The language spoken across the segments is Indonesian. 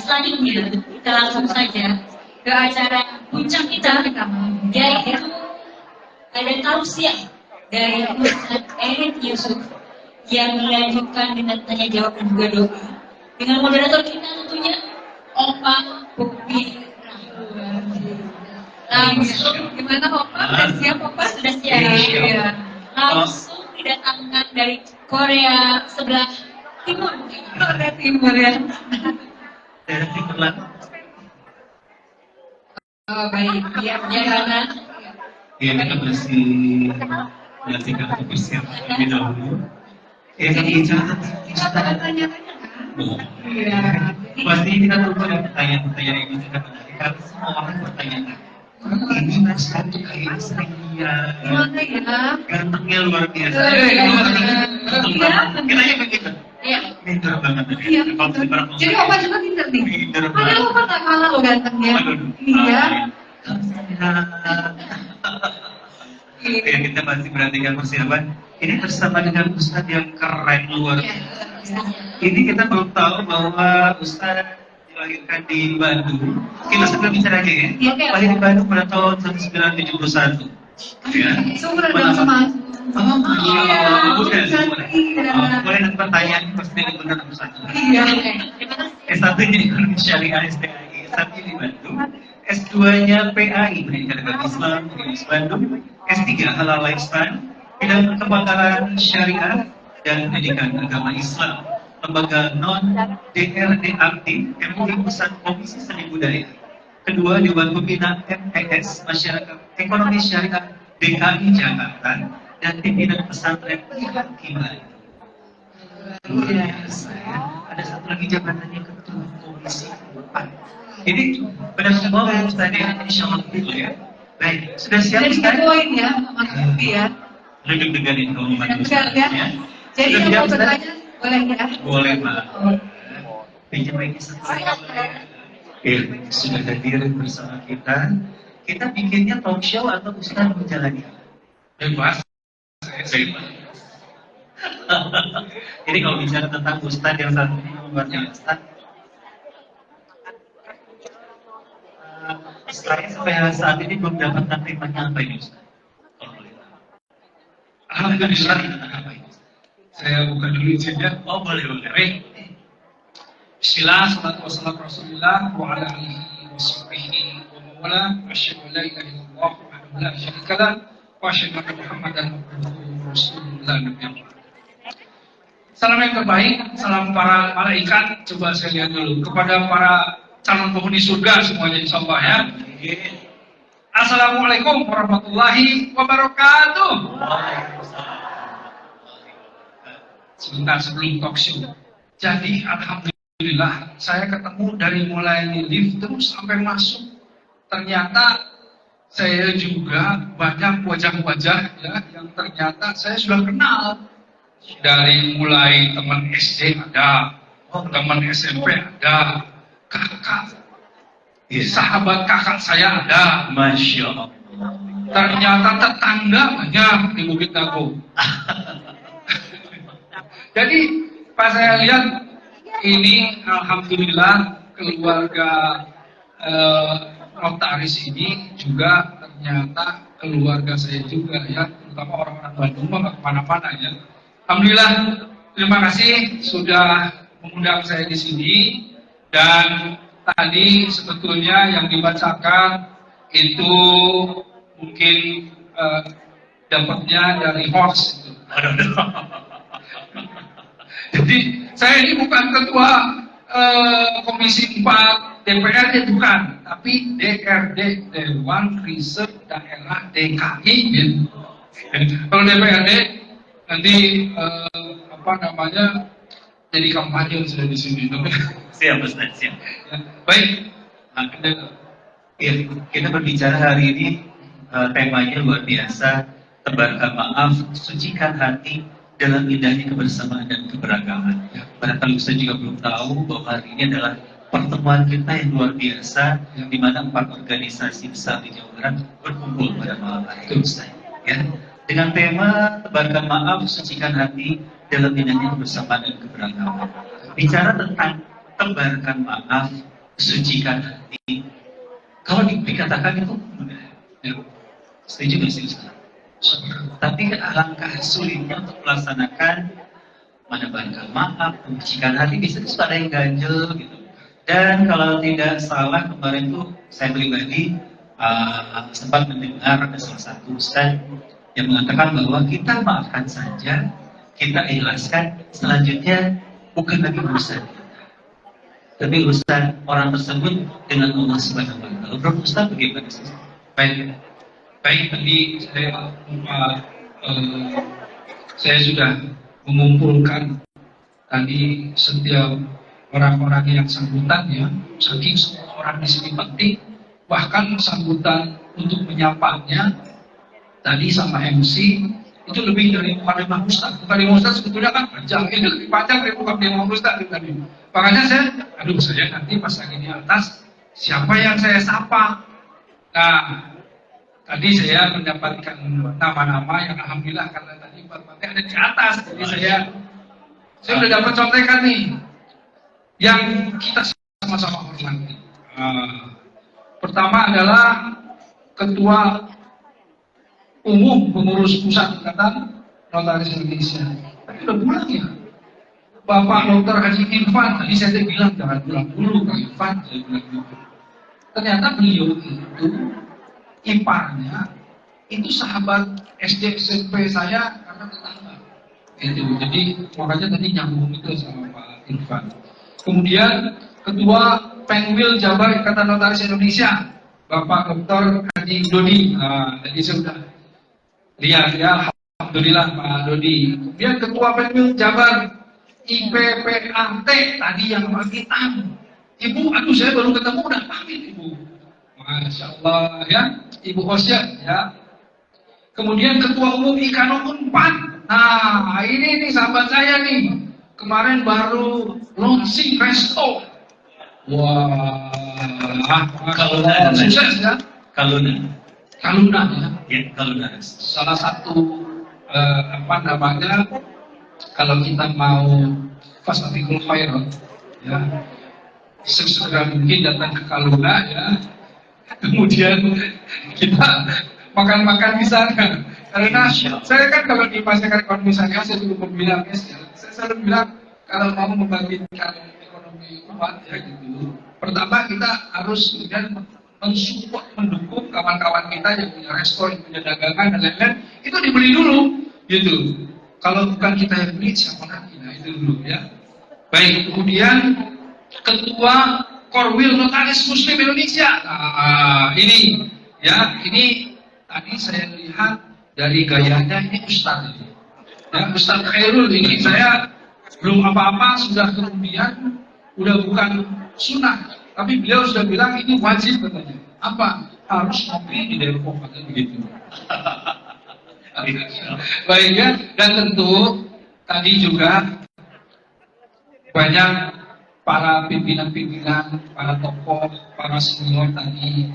selanjutnya kita langsung saja ke acara puncak kita, yaitu ada tausiah dari Ustaz Erik Yusuf yang dilanjutkan dengan tanya jawab dan juga doa dengan moderator kita tentunya Opa Bukti. Langsung gimana Opa? Sudah siap Opa? Sudah siap. Ya. Langsung didatangkan dari Korea sebelah timur. Korea Timur ya. Dari timur lah. Oh baik, ya perjalanan. Ya kita masih menyaksikan persiapan lebih dahulu. Jadi kita tanya-tanya kan? Iya. Pasti kita tunggu ada pertanyaan-pertanyaan yang bisa menarik karena semua orang bertanya. Ini Mas Satu kayak sering lihat. Gimana ya? Gantengnya luar biasa. Iya. Kita aja begitu. Iya. Pintar banget. Iya. Jadi Opa juga pintar nih. Padahal Opa tak kalah loh gantengnya. Iya. Ya, kita masih perhatikan persiapan. Ini bersama dengan Ustadz yang keren luar biasa. Ini kita belum tahu bahwa Ustadz dilahirkan di Bandung. Kita sebelum bicara aja ya. Lahir di Bandung pada tahun 1971. Ya. Sumber dong sama. Oh, iya. Boleh nanti pertanyaan pasti ini benar Ustadz. Iya. S1-nya Ekonomi Syariah STAI, S1-nya di Bandung, S2-nya PAI, Pendidikan Agama Islam, Universitas Bandung, S3 Halal Lifestyle, bidang kebakaran syariah dan pendidikan agama Islam, lembaga non-DRDAT, MUI Pusat Komisi Seni Budaya. Kedua, Dewan Pembina MES, Masyarakat Ekonomi Syariah DKI Jakarta, dan pimpinan pesantren kehakiman. Luar biasa ya. Ada satu lagi jabatannya Ketua Komisi 4. Ini benar semua yang tadi insya Allah dulu ya. Baik, sudah siap Ustaz? Poin ya, makasih ya. Lebih dengerin pengumuman Ustaz ya. Jadi sudah yang mau siap, bertanya boleh ya? Boleh Pak. Pinjam lagi satu. Sudah hadir bersama kita. Kita bikinnya talk show atau Ustaz menjalani? Bebas. Bebas. Jadi kalau bicara tentang Ustadz yang satu ini membuatnya Ustadz, saya sampai saat ini belum dapat terima apa ini Ustadz. Alhamdulillah tentang apa ini? Saya buka dulu izinnya. Oh boleh. Bismillah, salatu wassalatu rasulillah wa ala alihi wa sahbihi wa mawala. Asyhadu an la ilaha illallah wahdahu la syarika lah wa asyhadu anna Muhammadan abduhu wa rasuluhu la nabiyya. Salam yang terbaik, salam para malaikat. Coba saya lihat dulu kepada para calon penghuni surga semuanya insyaallah ya. Assalamualaikum warahmatullahi wabarakatuh. Sebentar sebelum talk show. Jadi alhamdulillah saya ketemu dari mulai di lift terus sampai masuk. Ternyata saya juga banyak wajah-wajah ya yang ternyata saya sudah kenal. Dari mulai teman SD ada, teman SMP ada, kakak, sahabat kakak saya ada, Masya Allah. Ternyata tetangga banyak di Bukit Dago. Jadi pas saya lihat ini, alhamdulillah keluarga notaris ini juga ternyata keluarga saya juga ya, terutama orang-orang Bandung nggak kemana-mana ya. Alhamdulillah, terima kasih sudah mengundang saya di sini. Dan tadi sebetulnya yang dibacakan itu mungkin dapatnya dari host. Jadi saya ini bukan ketua Komisi 4 DPRD bukan, tapi DRD Dewan Riset Daerah DKI. Gitu. Kalau DPRD nanti jadi kampanye sudah di sini. Siap Ustaz, siap. Ya, baik. Ya, kita berbicara hari ini temanya luar biasa, tebarkan maaf, sucikan hati dalam indahnya kebersamaan dan keberagaman. Barangkali Ustaz juga belum tahu bahwa hari ini adalah pertemuan kita yang luar biasa, di mana 4 organisasi besar di Jawa Barat berkumpul pada malam hari ini Ustaz. Ya. Dengan tema tebarkan maaf, sucikan hati dalam indahnya kebersamaan dan keberagaman. Bicara tentang tebarkan maaf, sucikan hati. Kalau dikatakan itu mudah, ya. Setuju nggak sih Ustaz? Tapi alangkah sulitnya untuk melaksanakan menebarkan maaf, membersihkan hati, bisa itu ada yang ganjel gitu. Dan kalau tidak salah kemarin tuh saya pribadi sempat mendengar ada salah satu ustaz yang mengatakan bahwa kita maafkan saja, kita ikhlaskan, selanjutnya bukan lagi urusan kita, tapi urusan orang tersebut dengan Allah Subhanahu wa Ta'ala. Menurut Ustaz bagaimana sih? Baik, tadi saya sudah mengumpulkan tadi setiap orang-orang yang sambutan ya, saking semua orang di sini penting, bahkan sambutan untuk menyapanya tadi sama MC itu lebih dari mukadimah Ustaz. Mukadimah Ustaz sebetulnya kan panjang, ini lebih panjang dari mukadimah Ustaz tadi. Makanya saya nanti pas lagi di atas siapa yang saya sapa. Nah, tadi saya mendapatkan nama-nama yang alhamdulillah karena tadi Pak ada di atas, jadi saya sudah dapat contekan nih yang kita sama-sama hormati. Pertama adalah Ketua Umum Pengurus Pusat Ikatan Notaris Indonesia. Tapi udah pulang ya, Bapak Dr. Haji Irfan. Tadi saya bilang jangan pulang dulu Pak Irfan, saya bilang gitu. Ternyata beliau itu iparnya itu sahabat SD SMP saya karena tetangga. Itu jadi makanya tadi nyambung itu sama Pak Irfan. Kemudian Ketua Penwil Jabar Ikatan Notaris Indonesia, Bapak Dr. Haji Dodi. Tadi saya sudah lihat ya, alhamdulillah Pak Dodi. Kemudian Ketua Penwil Jabar IPPAT tadi yang hitam. Ibu, aduh saya baru ketemu udah pamit Ibu. Masya Allah ya, Ibu Osya ya. Kemudian Ketua Umum Ikano Unpad. Nah ini nih sahabat saya nih. Kemarin baru launching resto. Wah, Kaluna sukses ya. Kaluna Ya. ya, Kaluna. Salah satu kalau kita mau fastabiqul khairat ya, segera mungkin datang ke Kaluna ya. Kemudian kita makan-makan di sana. Karena saya kan kalau di masyarakat ekonomi syariah saya juga bilang ya, saya selalu bilang kalau mau membangkitkan ekonomi umat ya gitu. Pertama kita harus kemudian mensupport, mendukung kawan-kawan kita yang punya restoran, yang punya dagangan dan lain-lain, itu dibeli dulu gitu. Kalau bukan kita yang beli siapa lagi? Nah itu dulu ya. Baik, kemudian Ketua Korwil Notaris Muslim Indonesia. Nah, ini ya, ini tadi saya lihat dari gayanya ini Ustadz. Ya, Ustadz Khairul ini saya belum apa-apa sudah kemudian udah bukan sunnah, tapi beliau sudah bilang ini wajib katanya. Apa? Harus ngopi di Depok katanya begitu. Baik ya, dan tentu tadi juga banyak para pimpinan-pimpinan, para tokoh, para senior tadi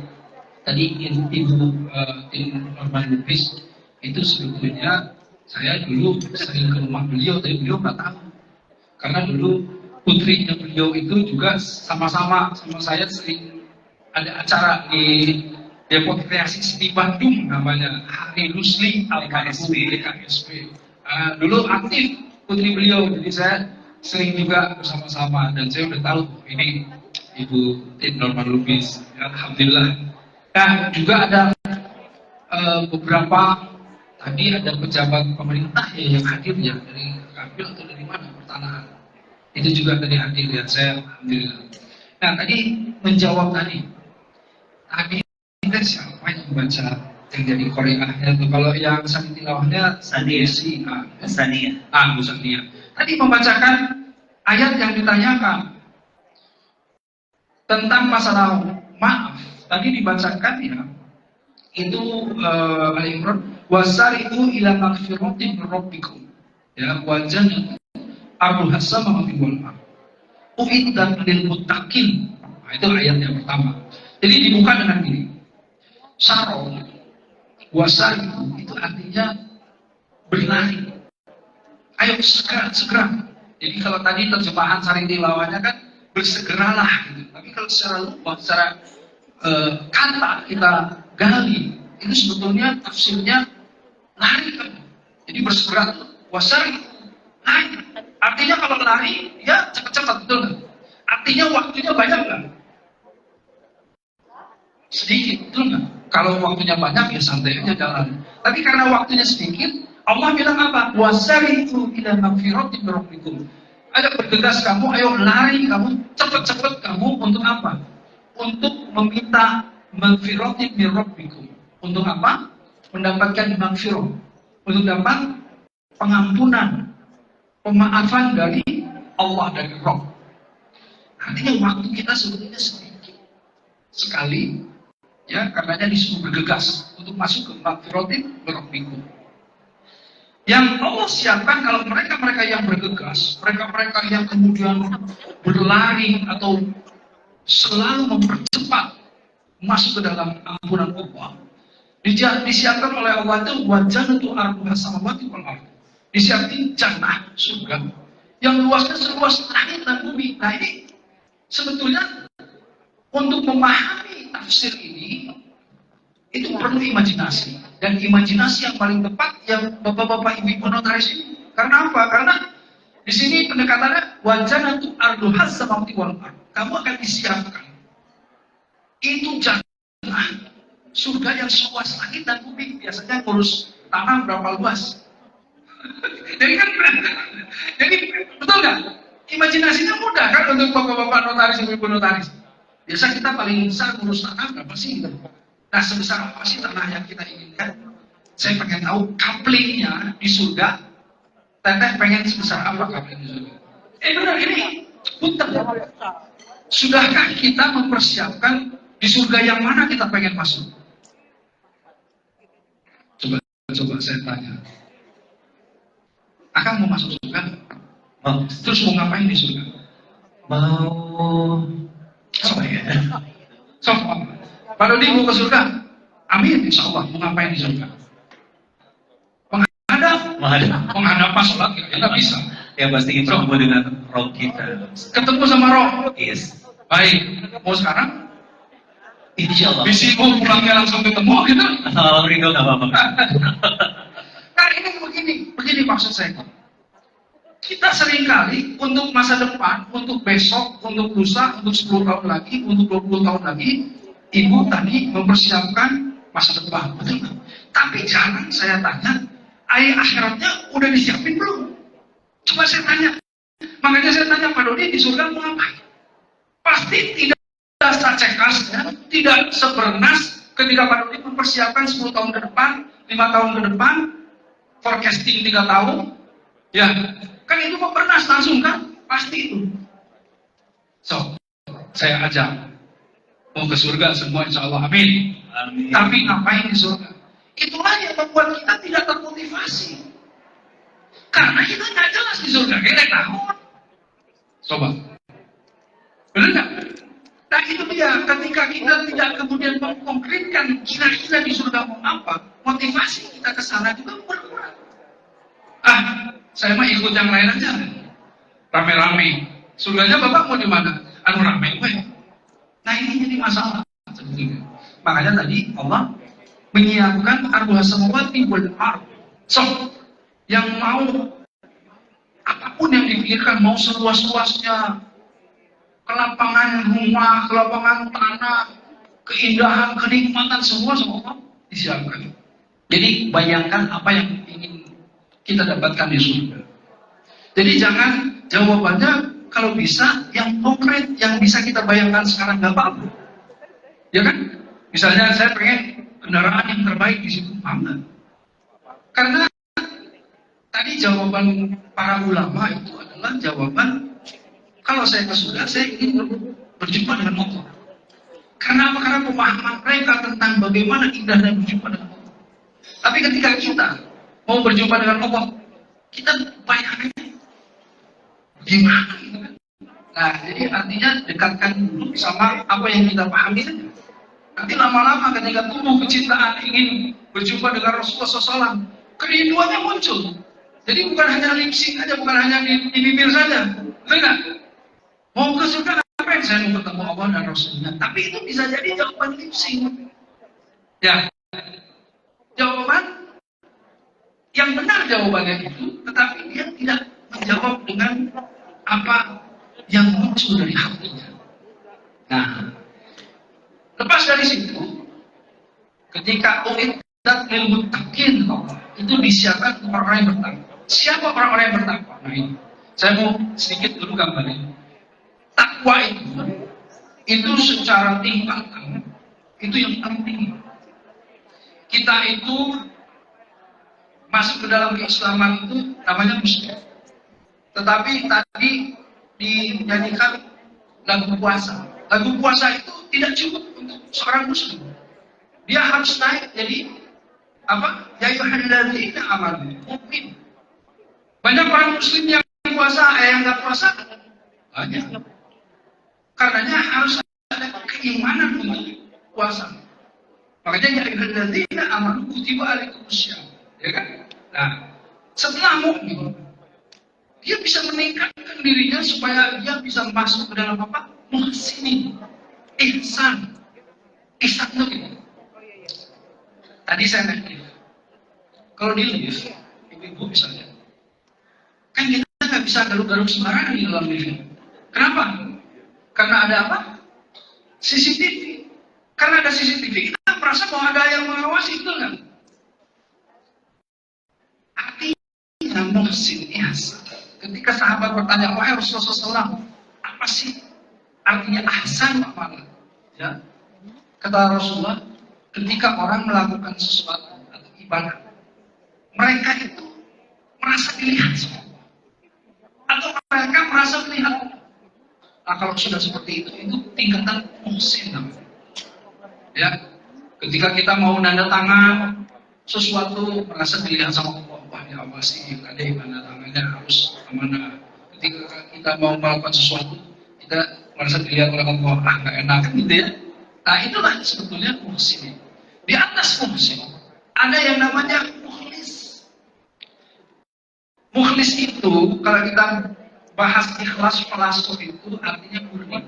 Ibu tim Norman Lubis itu sebetulnya saya dulu sering ke rumah beliau, tapi beliau nggak tahu karena dulu putrinya beliau itu juga sama-sama sama saya sering ada acara di Depot Kreasi Seni Bandung namanya Hari Rusli DKSP. Dulu aktif putri beliau, jadi saya sering juga bersama-sama dan saya udah tahu ini Ibu Tim Norman Lubis, ya, alhamdulillah. Nah juga ada beberapa tadi ada pejabat pemerintah ya yang hadir ya dari Kapil atau dari mana pertanahan itu juga tadi hadir ya, saya alhamdulillah. Nah tadi menjawab tadi kita siapa yang membaca yang jadi Koreanya itu, kalau yang sani tilawahnya Sania. Bu Sania tadi membacakan ayat yang ditanyakan tentang masalah maaf. Tadi dibacakan ya itu Al-Imran wasari'u ila magfiratin min rabbikum ya wa jannah arduha samawati wal ardh uiddat lil muttaqin. Nah, itu ayat yang pertama. Jadi dibuka dengan ini. Syaro wasari'u itu artinya berlari. Ayo segera. Jadi kalau tadi terjemahan sari tilawahnya kan bersegeralah gitu. Tapi kalau secara lupa, secara kata kita gali, itu sebetulnya tafsirnya lari kan. Jadi bersegera wasari lari. Artinya kalau lari ya cepat-cepat, betul nggak? Artinya waktunya banyak nggak? Sedikit, betul nggak? Kalau waktunya banyak ya santai aja jalan. Tapi karena waktunya sedikit, Allah bilang apa? Wasari'u ila magfiratin min rabbikum. Ayo bergegas kamu, ayo lari kamu, cepat-cepat kamu untuk apa? Untuk meminta magfiratin min rabbikum. Untuk apa? Mendapatkan magfirah. Untuk dapat pengampunan, pemaafan dari Allah, dari Rabb. Artinya waktu kita sebetulnya sedikit sekali, ya, karenanya disuruh bergegas untuk masuk ke magfiratin min rabbikum. Yang Allah siapkan kalau mereka-mereka yang bergegas, mereka-mereka yang kemudian berlari atau selalu mempercepat masuk ke dalam ampunan Allah, disiapkan oleh Allah itu wajannatu arduha samawati wal ardh. Disiapkan jannah surga yang luasnya seluas langit dan bumi. Nah ini sebetulnya untuk memahami tafsir ini itu perlu imajinasi, dan imajinasi yang paling tepat yang bapak-bapak ibu notaris ini. Karena apa? Karena di sini pendekatannya wajannatu arduha samawati wal ardh. Kamu akan disiapkan itu jannah surga yang seluas langit dan bumi. Biasanya ngurus tanah berapa luas. jadi betul nggak? Imajinasinya mudah kan untuk bapak-bapak notaris, ibu notaris. Biasa kita paling besar ngurus tanah berapa sih gitu. Nah, sebesar apa sih tanah yang kita inginkan? Saya pengen tahu kaplingnya di surga. Teteh pengen sebesar apa kapling di surga? Benar ini putar. Sudahkah kita mempersiapkan di surga yang mana kita pengen masuk? Coba saya tanya. Akang mau masuk surga? Mau. Terus mau ngapain di surga? Mau apa ya? Pak Dodi mau ke surga? Amin, insya Allah. Mau ngapain di surga? Menghadap pas sholat, kita bisa. Ya pasti kita ketemu dengan roh kita. Ketemu sama roh. Yes. Baik, mau sekarang? Insya Allah. Bisiku pulangnya langsung ketemu gitu. Rindu nggak apa-apa. Nah ini begini maksud saya. Kita seringkali untuk masa depan, untuk besok, untuk lusa, untuk 10 tahun lagi, untuk 20 tahun lagi, ibu tadi mempersiapkan masa depan, betul nggak? Tapi jarang saya tanya, ayah akhiratnya udah disiapin belum? Coba saya tanya. Makanya saya tanya Pak Dodi di surga mau ngapain? Pasti tidak secekasnya, tidak sebernas ketika Pak Dodi mempersiapkan 10 tahun ke depan, 5 tahun ke depan, forecasting 3 tahun, ya kan itu kok bernas langsung kan? Pasti itu. So, saya ajak mau ke surga semua insya Allah, amin. Amin. Tapi ngapain di surga? Itulah yang membuat kita tidak termotivasi. Karena kita nggak jelas di surga, kita tahu. Coba, benar nggak? Nah itu dia, ketika kita tidak kemudian mengkonkretkan kira-kira di surga mau apa, motivasi kita ke sana juga berkurang. Saya mah ikut yang lain aja, rame-rame. Surganya bapak mau di mana? Anu rame, weh. Nah ini jadi masalah sebetulnya. Makanya tadi Allah menyiapkan arduha samawati wal ardh. So, yang mau apapun yang dipikirkan, mau seluas-luasnya, kelapangan rumah, kelapangan tanah, keindahan, kenikmatan, semua Allah disiapkan. Jadi bayangkan apa yang ingin kita dapatkan di surga. Jadi jangan jawabannya kalau bisa yang konkret, yang bisa kita bayangkan sekarang nggak apa-apa. Ya kan? Misalnya saya pengen kendaraan yang terbaik di situ, bangga. Karena tadi jawaban para ulama itu adalah jawaban kalau saya ke surga, saya ingin berjumpa dengan Allah. Karena apa? Karena pemahaman mereka tentang bagaimana indahnya berjumpa dengan Allah. Tapi ketika kita mau berjumpa dengan Allah, kita bayangkan gimana gitu kan? Nah, jadi artinya dekatkan dulu sama apa yang kita pahami saja. Nanti lama-lama ketika tumbuh kecintaan ingin berjumpa dengan Rasulullah SAW, kerinduannya muncul. Jadi bukan hanya lip sync aja, bukan hanya di bibir saja. Benar? Mau ke surga Ngapain saya mau ketemu Allah dan Rasulnya? Tapi itu bisa jadi jawaban lip sync. Ya, jawaban yang benar jawabannya itu, tetapi dia tidak menjawab dengan apa yang muncul dari hatinya. Nah, lepas dari situ, ketika uiddat lil muttaqin itu disiapkan untuk orang-orang yang bertakwa. Siapa orang-orang yang bertakwa? Nah ini, saya mau sedikit dulu gambarin. Takwa itu secara tingkatan itu yang penting. Kita itu masuk ke dalam keislaman itu namanya muslim. Tetapi tadi dinyanyikan lagu puasa. Lagu puasa itu tidak cukup untuk seorang muslim. Dia harus naik jadi apa? Ya ayyuhalladzina amanu mukmin. Banyak orang muslim yang puasa, yang nggak puasa banyak. Karenanya harus ada keimanan untuk puasa. Makanya ya ayyuhalladzina amanu kutiba alaikumussyam, ya kan? Nah, setelah mukmin, dia bisa meningkatkan dirinya supaya dia bisa masuk ke dalam apa? Muhsinin, ihsan. Ihsan itu gitu. Tadi saya naik lift. Kalau di lift, ibu-ibu misalnya, kan kita nggak bisa garuk-garuk sembarangan di dalam lift. Kenapa? Karena ada apa? CCTV. Karena ada CCTV, kita merasa bahwa ada yang mengawasi, itu kan? Artinya muhsin ihsan. Ketika sahabat bertanya, wahai Rasulullah SAW, apa sih artinya ahsan amalan? Ya, kata Rasulullah, ketika orang melakukan sesuatu atau ibadah, mereka itu merasa dilihat semua, atau mereka merasa melihat. Nah, kalau sudah seperti itu tingkatan muhsin namanya. Ya, ketika kita mau nanda tangan sesuatu, merasa dilihat sama Allah, wah ya Allah sih, tadi tanda tangannya harus amanah. Ketika kita mau melakukan sesuatu, kita merasa dilihat oleh Allah, nggak enak gitu ya. Nah, itulah sebetulnya muhsin. Di atas muhsin ada yang namanya mukhlis. Mukhlis itu kalau kita bahas ikhlas falasof itu artinya murni.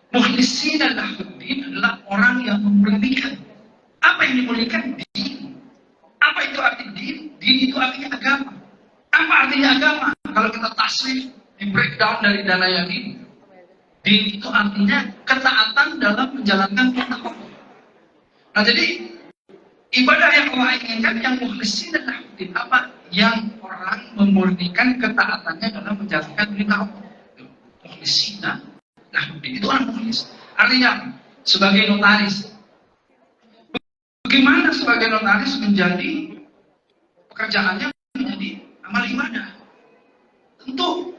Mukhlisin lahuddin adalah orang yang memurnikan. Apa yang dimurnikan? Din. Apa itu arti din? Din itu artinya agama. Apa artinya agama? Kalau kita tasrif, di breakdown dari Danaya Din. Din itu artinya ketaatan dalam menjalankan perintah Allah. Nah, jadi ibadah yang Allah inginkan yang mukhlisin lahuddin apa? Yang orang memurnikan ketaatannya dalam menjalankan perintah Allah. Mukhlisin lahuddin itu orang mukhlis. Artinya sebagai notaris. Bagaimana sebagai notaris menjadi pekerjaannya menjadi amal ibadah? Tentu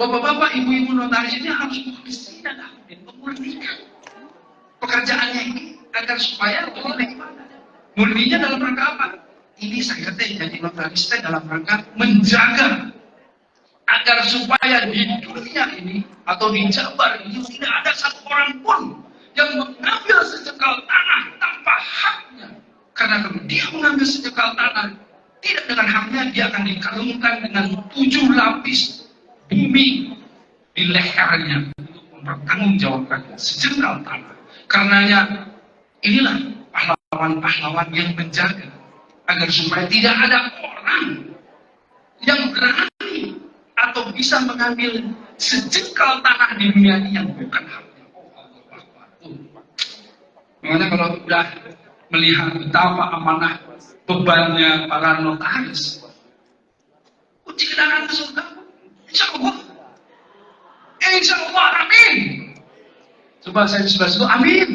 bapak-bapak, ibu-ibu notaris ini harus mukhlisin lahuddin, memurnikan pekerjaannya ini agar supaya menjadi ibadah. Murninya dalam rangka apa? Ini saya jadi notaris dalam rangka menjaga agar supaya di dunia ini atau di Jabar ini tidak ada satu orang pun yang mengambil sejengkal tanah tanpa haknya. Karena kalau dia mengambil sejengkal tanah tidak dengan haknya, dia akan dikalungkan dengan 7 lapis bumi di lehernya untuk mempertanggungjawabkan sejengkal tanah. Karenanya inilah pahlawan-pahlawan yang menjaga agar supaya tidak ada orang yang berani atau bisa mengambil sejengkal tanah di dunia ini yang bukan haknya. Makanya kalau sudah melihat betapa amanah bebannya para notaris, kunci kedatangan ke surga, insya Allah, amin. Coba saya di sebelah situ, amin.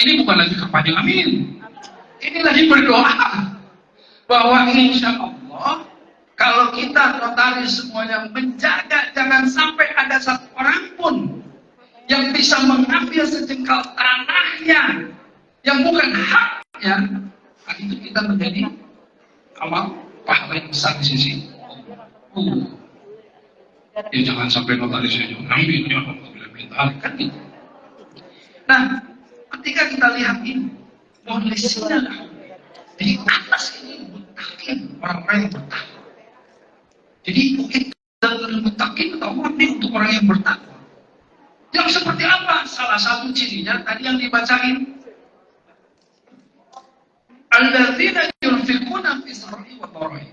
Ini bukan lagi kampanye amin. Ini lagi berdoa bahwa insya Allah kalau kita notaris semuanya menjaga jangan sampai ada satu orang pun yang bisa mengambil sejengkal tanahnya yang bukan haknya, nah itu kita menjadi amal pahala yang besar di sisi Allah. Ya jangan sampai notarisnya juga amin, ya Allah kan gitu. Nah, ketika kita lihat ini, mukhlisina di atas ini muttaqin, orang-orang yang bertakwa. Jadi mungkin dalam muttaqin atau murni untuk orang yang bertakwa. Yang Yang seperti apa? Salah satu cirinya tadi yang dibacain. Alladzina yunfiquna fi sarri wa dharri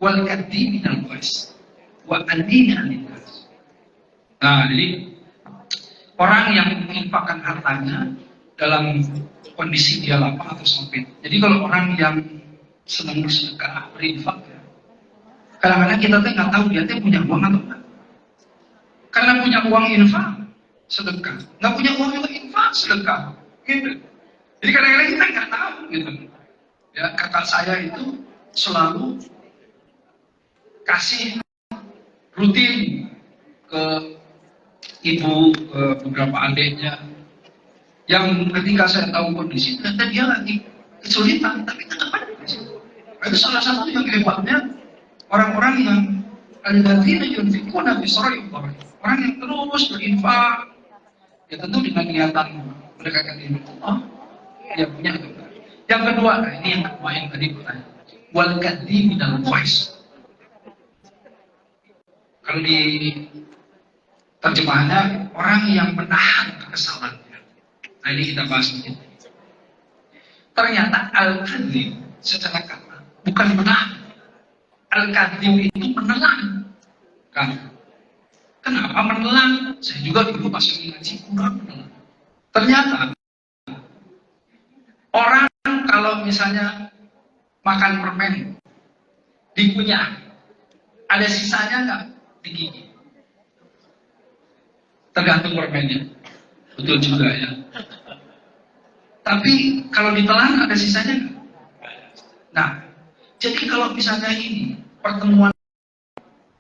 wal kadhimin al-ghaiz wa anina lin-nas. Nah, jadi orang yang menginfakkan hartanya dalam kondisi dia lapang atau sempit. Jadi kalau orang yang senang bersedekah, berinfak, ya, kadang-kadang kita tuh nggak tahu dia tuh punya uang atau enggak. Karena punya uang infak, sedekah. Nggak punya uang juga infak, sedekah. Gitu. Jadi kadang-kadang kita nggak tahu gitu. Ya, kakak saya itu selalu kasih rutin ke ibu, ke beberapa adiknya, yang ketika saya tahu kondisi, ternyata dia lagi kesulitan, tapi tetap ada di situ. Itu salah satu yang hebatnya orang-orang yang alladzina yunfiquna fi sarri wa dharri. Orang yang terus berinfak, ya tentu dengan niatan mendekatkan diri Allah, dia punya itu. Yang kedua, nah ini yang kedua yang tadi bertanya, wal kadhimin al-ghaiz. Kalau di terjemahannya orang yang menahan kekesalannya. Nah ini kita bahas sedikit. Ternyata al-kadhib secara kata bukan menahan. Al-kadhib itu menelan. Kan? Kenapa menelan? Saya juga dulu pas ngaji kurang menelan. Ternyata orang kalau misalnya makan permen dikunyah, ada sisanya nggak di gigi? Tergantung permennya. Betul juga ya. Tapi kalau ditelan ada sisanya nggak? Nah, jadi kalau misalnya ini pertemuan,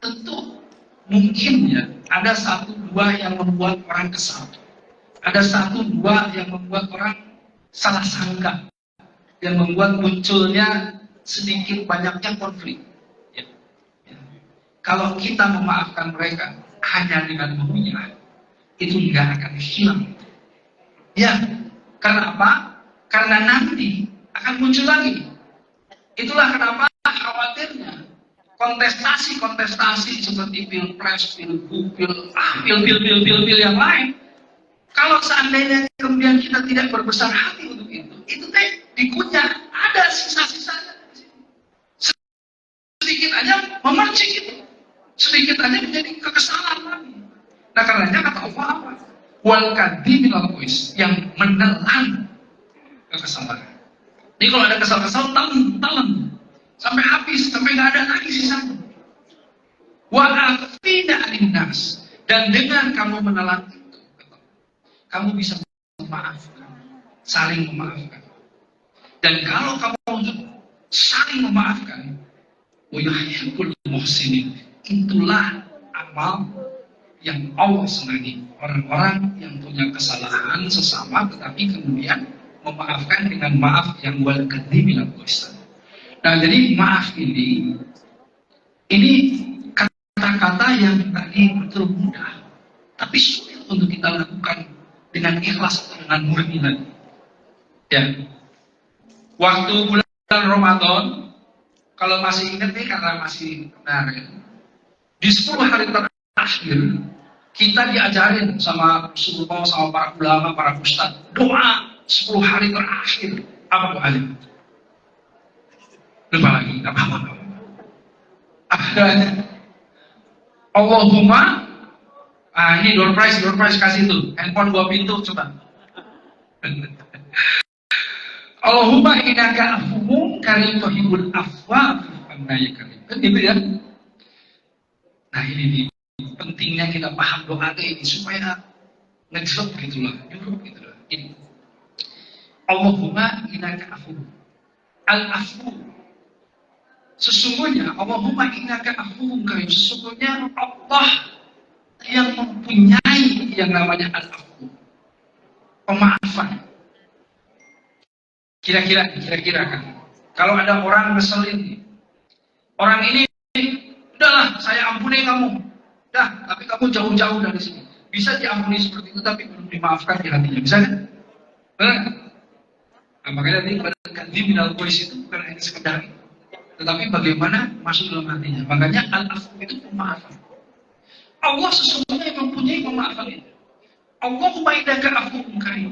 tentu mungkin ya ada satu dua yang membuat orang kesal, ada satu dua yang membuat orang salah sangka, yang membuat munculnya sedikit banyaknya konflik. Ya. Ya. Kalau kita memaafkan mereka hanya dengan mengunyah, itu nggak akan hilang. Ya, karena apa? Karena nanti akan muncul lagi. Itulah kenapa khawatirnya kontestasi seperti pilpres, pilgub, pil yang lain. Kalau seandainya kemudian kita tidak berbesar hati untuk itu teh dikunyah, ada sisa-sisanya. Sedikit aja memercik itu, sedikit aja menjadi kekesalan lagi. Nah karenanya kata Allah apa? Wal kadhimin al-ghaiz, yang menelan kekesalan. Jadi kalau ada kesal-kesal, telan sampai habis, sampai nggak ada lagi sisanya. Wa afina aninnas, dan dengan kamu menelan itu, kamu bisa memaafkan, saling memaafkan. Dan kalau kamu saling memaafkan, wa yuhibbul muhsinin, itulah amal yang Allah senangi. Orang-orang yang punya kesalahan sesama tetapi kemudian memaafkan dengan maaf yang wal kadhimin al-ghaiz. Nah, jadi maaf ini kata-kata yang tadi betul mudah, tapi sulit untuk kita lakukan dengan ikhlas atau dengan murni lagi. Ya, waktu bulan Ramadan, kalau masih ingat nih karena masih kemarin, di 10 hari terakhir kita diajarin sama Rasulullah, sama para ulama, para ustadz, doa 10 hari terakhir. Apa doanya? Lupa lagi, nggak apa-apa. Allahumma, ini door prize kasih tuh, handphone 2 pintu coba. Allahumma innaka afuwwun karim tuhibbul afwa fa'fu ya karim. Kan gitu ya. Nah ini nih, pentingnya kita paham doa ini supaya ngejrot gitulah, nyuruh gitulah. Ini Allahumma innaka afuwwun. Al-afu, sesungguhnya Allahumma innaka afuwwun karim, sesungguhnya Allah yang mempunyai yang namanya al-afu, pemaafan. Kira-kira kan, kalau ada orang ngeselin, orang ini, udahlah saya ampuni kamu, tapi kamu jauh-jauh dari sini. Bisa diampuni seperti itu, tapi belum dimaafkan di hatinya, bisa kan? Benar? Nah, makanya tadi pada kadhimin al-ghaiz itu bukan hanya sekedar itu, tetapi bagaimana masuk dalam hatinya. Makanya al-afu itu pemaafan. Allah sesungguhnya mempunyai pemaafan itu. Allahumma innaka afuwwun karim.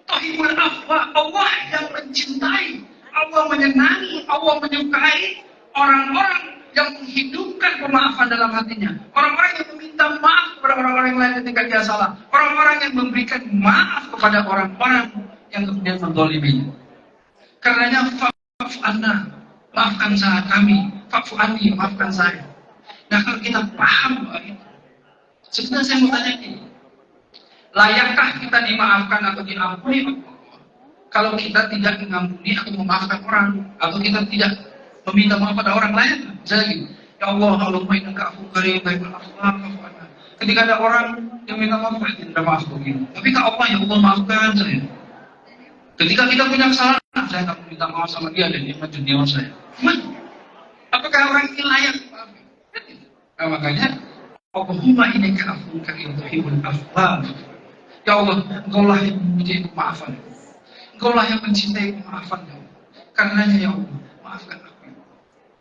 Tuhibbul afwa. Allah yang mencintai, Allah menyenangi, Allah menyukai orang-orang yang menghidupkan pemaafan dalam hatinya. Orang-orang yang meminta maaf kepada orang-orang yang lain ketika dia salah. Orang-orang yang memberikan maaf kepada orang-orang yang kemudian menzaliminya. Karenanya fa'fu anna, maafkan saya kami, fa'fu anni, maafkan saya. Nah, kalau kita paham bahwa itu, sebenarnya saya mau tanya ini, layakkah kita dimaafkan atau diampuni oleh Allah kalau kita tidak mengampuni atau memaafkan orang, atau kita tidak meminta maaf pada orang lain? Misalnya gitu, ya Allah, Allahumma innaka afuwwun karim, tuhibbul afwa fa'fu anna. Ketika ada orang yang minta maaf, tidak maaf begini. Tapi ke Allah, ya Allah maafkan saya. Ketika kita punya kesalahan, saya akan minta maaf sama dia dan dia menjunior saya. Apakah orang ini layak dimaafkan? Nah, makanya Allahumma innaka afuwwun karim tuhibbul afwa. Ya Allah, Engkaulah yang mempunyai kemaafan. Engkaulah yang mencintai kemaafan. Karenanya ya Allah, maafkan aku.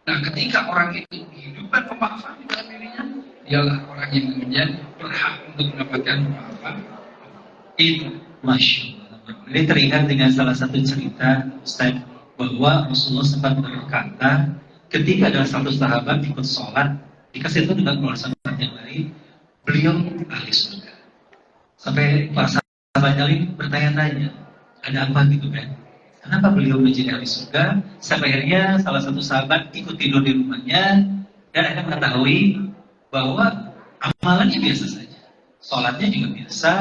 Nah, ketika orang itu menghidupkan pemaafan di dalam dirinya, dialah orang yang kemudian berhak untuk mendapatkan kemaafan. Itu, Masya Allah. Ini teringat dengan salah satu cerita Ustaz, bahwa Rasulullah sempat berkata ketika ada satu sahabat ikut sholat dikasih tahu dengan sahabat yang lain, beliau ahli surga. Sampai para sahabat yang lain bertanya-tanya, ada apa gitu kan? Kenapa beliau menjadi ahli surga? Sampai akhirnya salah satu sahabat ikut tidur di rumahnya dan akhirnya mengetahui bahwa amalannya biasa saja, sholatnya juga biasa,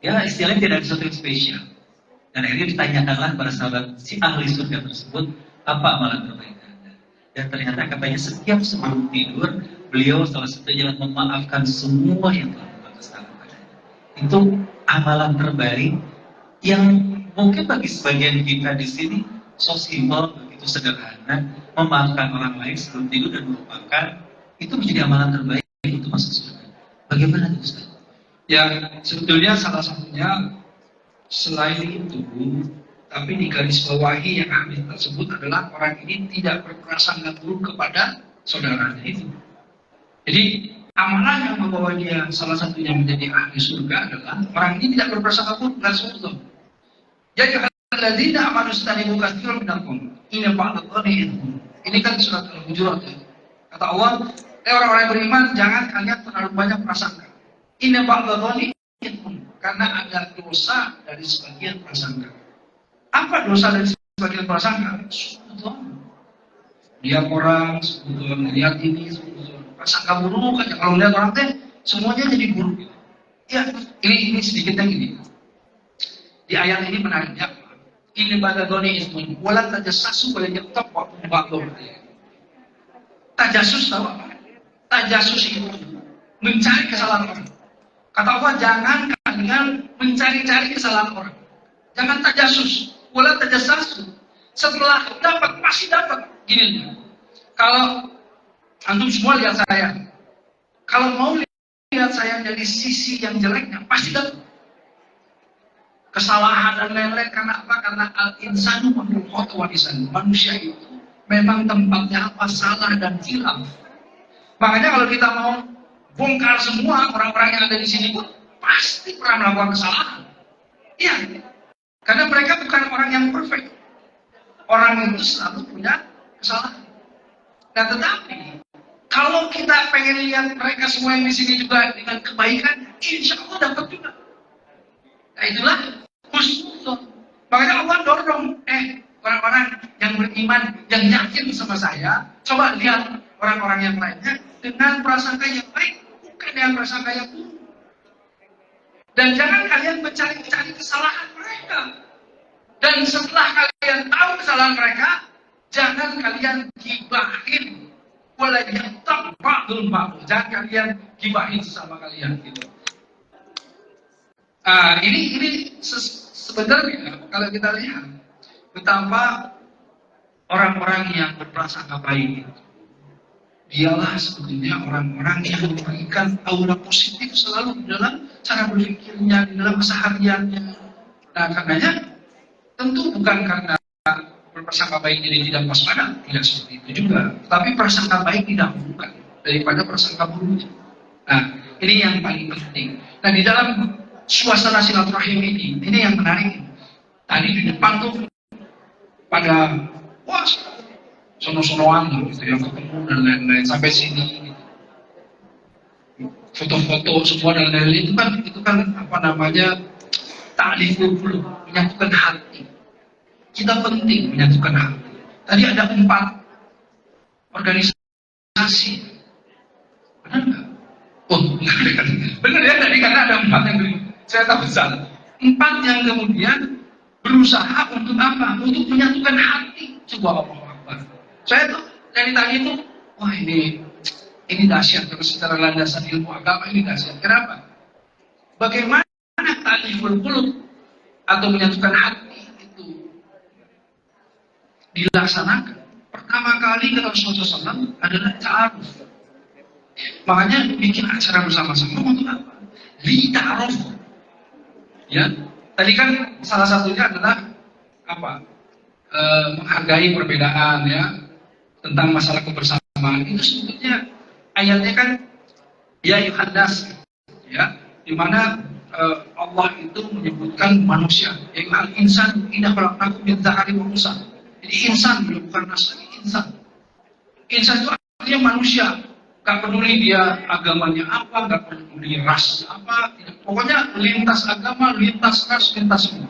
ya istilahnya tidak ada sesuatu yang spesial. Dan akhirnya ditanyakanlah para sahabat si ahli surga tersebut, apa amalan terbaik Anda? Dan ternyata katanya setiap sebelum tidur, beliau salah satunya memaafkan semua yang telah membuat kesalahan padanya. Itu amalan terbaik yang mungkin bagi sebagian kita di sini so simple, begitu sederhana, memaafkan orang lain sebelum tidur dan melupakan, itu menjadi amalan terbaik untuk masuk surga. Bagaimana itu Ustaz? ya sebetulnya salah satunya selain itu, tapi di garis bawahi yang hadis tersebut adalah orang ini tidak berprasangka buruk kepada saudaranya itu. Jadi amalan yang membawa dia salah satunya menjadi ahli surga adalah orang ini tidak berprasangka buruk dan sesuatu. Jadi alladzina amanu istanibu katsiran minakum inna ba'dadh-dhanni ithmun. Ini kan surat Al-Hujurat ya. Kata Allah, orang-orang yang beriman jangan kalian terlalu banyak prasangka. Inna ba'dadh-dhanni ithmun, karena ada dosa dari sebagian prasangka. Apa dosa dari sebagian prasangka? Suudzon. Lihat orang, suudzon, lihat ini, suudzon. Prasangka buruk aja. Kalau lihat orang teh semuanya jadi buruk. Ya, ini sedikitnya gini. Di ayat ini menariknya, ini badadoni ismun, wala tajassasu wala yaktab waktu ba'dhum. Tajasus tahu apa? Tajasus itu mencari kesalahan orang. Kata Allah, jangan kalian mencari-cari kesalahan orang. Jangan tajasus, wala tajassasu. Setelah dapat pasti dapat. Gini, kalau antum semua lihat saya, kalau mau lihat saya dari sisi yang jeleknya, pasti dapat. Kesalahan dan lain-lain karena apa? Karena al-insanu mamnun khata' lisan. Manusia itu memang tempatnya apa? Salah dan khilaf. Makanya kalau kita mau bongkar semua orang-orang yang ada di sini pun pasti pernah melakukan kesalahan. Iya. Karena mereka bukan orang yang perfect. Orang itu selalu punya kesalahan. Nah, tetapi kalau kita pengen lihat mereka semua yang di sini juga dengan kebaikan, insya Allah dapat juga. Nah, itulah husnuzon. Makanya Allah dorong, orang-orang yang beriman, yang yakin sama saya, coba lihat orang-orang yang lainnya dengan prasangka yang baik, bukan dengan prasangka yang buruk. Dan jangan kalian mencari-cari kesalahan mereka. Dan setelah kalian tahu kesalahan mereka, jangan kalian gibahin. Wala yaktab ba'dun ba'dun. Jangan kalian gibahin sesama kalian gitu. Ini sebenarnya kalau kita lihat betapa orang-orang yang berprasangka baik itu, dialah sebetulnya orang-orang yang memberikan aura positif selalu di dalam cara berpikirnya, di dalam kesehariannya. Nah, karenanya tentu bukan karena berprasangka baik jadi tidak waspada, tidak seperti itu juga. Tapi prasangka baik didahulukan daripada prasangka buruk. Nah, ini yang paling penting. Nah, di dalam suasana silaturahim ini yang menarik. Tadi di depan tuh pada wah sono-sonoan gitu yang ketemu dan lain-lain sampai sini gitu. Foto-foto semua dan lain-lain itu kan apa namanya ta'liful qulub, menyatukan hati. Kita penting menyatukan hati. Tadi ada 4 organisasi. Benar nggak? Oh, benar ya tadi karena ada 4 yang saya tahu salah. 4 yang kemudian berusaha untuk apa? Untuk menyatukan hati. Coba Allah. Saya tuh dari tadi itu, wah ini dahsyat terus secara landasan ilmu agama ini dahsyat. Kenapa? Bagaimana ta'liful qulub atau menyatukan hati itu dilaksanakan? Pertama kali kata Rasulullah SAW adalah ta'aruf. Makanya bikin acara bersama-sama untuk apa? Li ta'aruf. Ya, tadi kan salah satunya adalah apa? Menghargai perbedaan ya, tentang masalah kebersamaan. Itu sebetulnya ayatnya kan ya yuhannas ya, di mana Allah itu menyebutkan manusia, yaitu al-insan inna khalaqnakum min dzakarin wa unsa. Jadi insan bukan nas lagi insan. Insan itu artinya manusia. Gak peduli dia agamanya apa, gak peduli rasnya apa, tidak. Pokoknya lintas agama, lintas ras, lintas semua.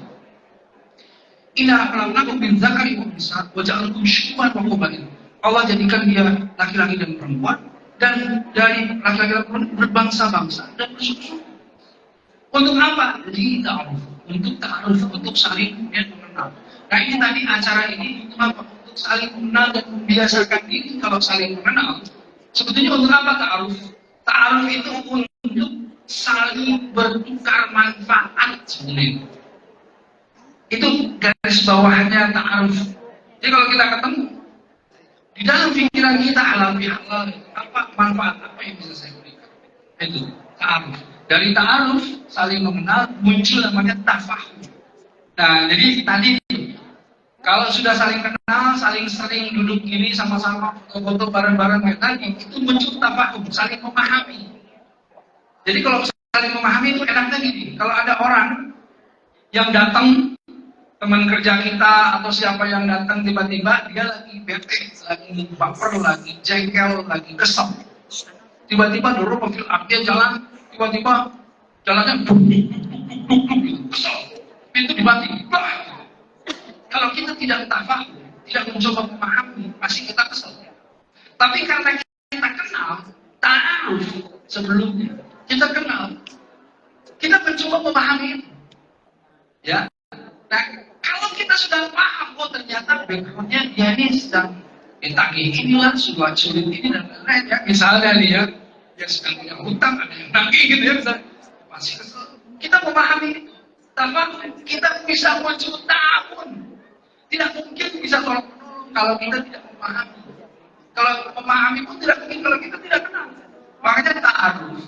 Inna khalaqnakum min dzakarin wa unsa wa ja'alnakum syu'uban wa qabail. Allah jadikan dia laki-laki dan perempuan, dan dari laki-laki dan perempuan berbangsa-bangsa dan bersuku-suku. Untuk apa? Jadi ta'aruf, untuk ta'aruf, untuk saling mengenal. Nah ini tadi acara ini untuk apa? Untuk saling mengenal dan membiasakan diri kalau saling mengenal. Sebetulnya untuk apa ta'aruf? Ta'aruf itu untuk saling bertukar manfaat sebenarnya. Itu garis bawahnya ta'aruf. Jadi kalau kita ketemu, di dalam pikiran kita halal bihalal, apa manfaat apa yang bisa saya berikan? Itu ta'aruf. Dari ta'aruf saling mengenal muncul namanya tafahum. Nah, jadi tadi kalau sudah saling kenal, saling sering duduk gini sama-sama foto-foto bareng-bareng kayak tadi, itu muncul tafahum, saling memahami. Jadi kalau saling memahami itu enaknya gini, kalau ada orang yang datang, teman kerja kita atau siapa yang datang tiba-tiba dia lagi bete, lagi baper, lagi jengkel, lagi kesel. Tiba-tiba dorong mobil dia jalan, tiba-tiba jalannya kesel, pintu dibanting. Kalau kita tidak tafahum, tidak mencoba memahami, pasti kita kesel. Tapi karena kita kenal, ta'aruf sebelumnya, kita kenal, kita mencoba memahami itu. Ya. Nah, kalau kita sudah paham, oh ternyata backgroundnya dia ini sedang ditagih inilah, sulit ini dan lain-lain ya. Misalnya nih ya, dia sedang punya hutang, ada yang nagih gitu ya, pasti kesel. Kita memahami itu, tanpa kita bisa muncul tahun. Tidak mungkin bisa tolong-menolong kalau kita tidak memahami. Kalau memahami pun tidak mungkin kalau kita tidak kenal. Makanya ta'aruf,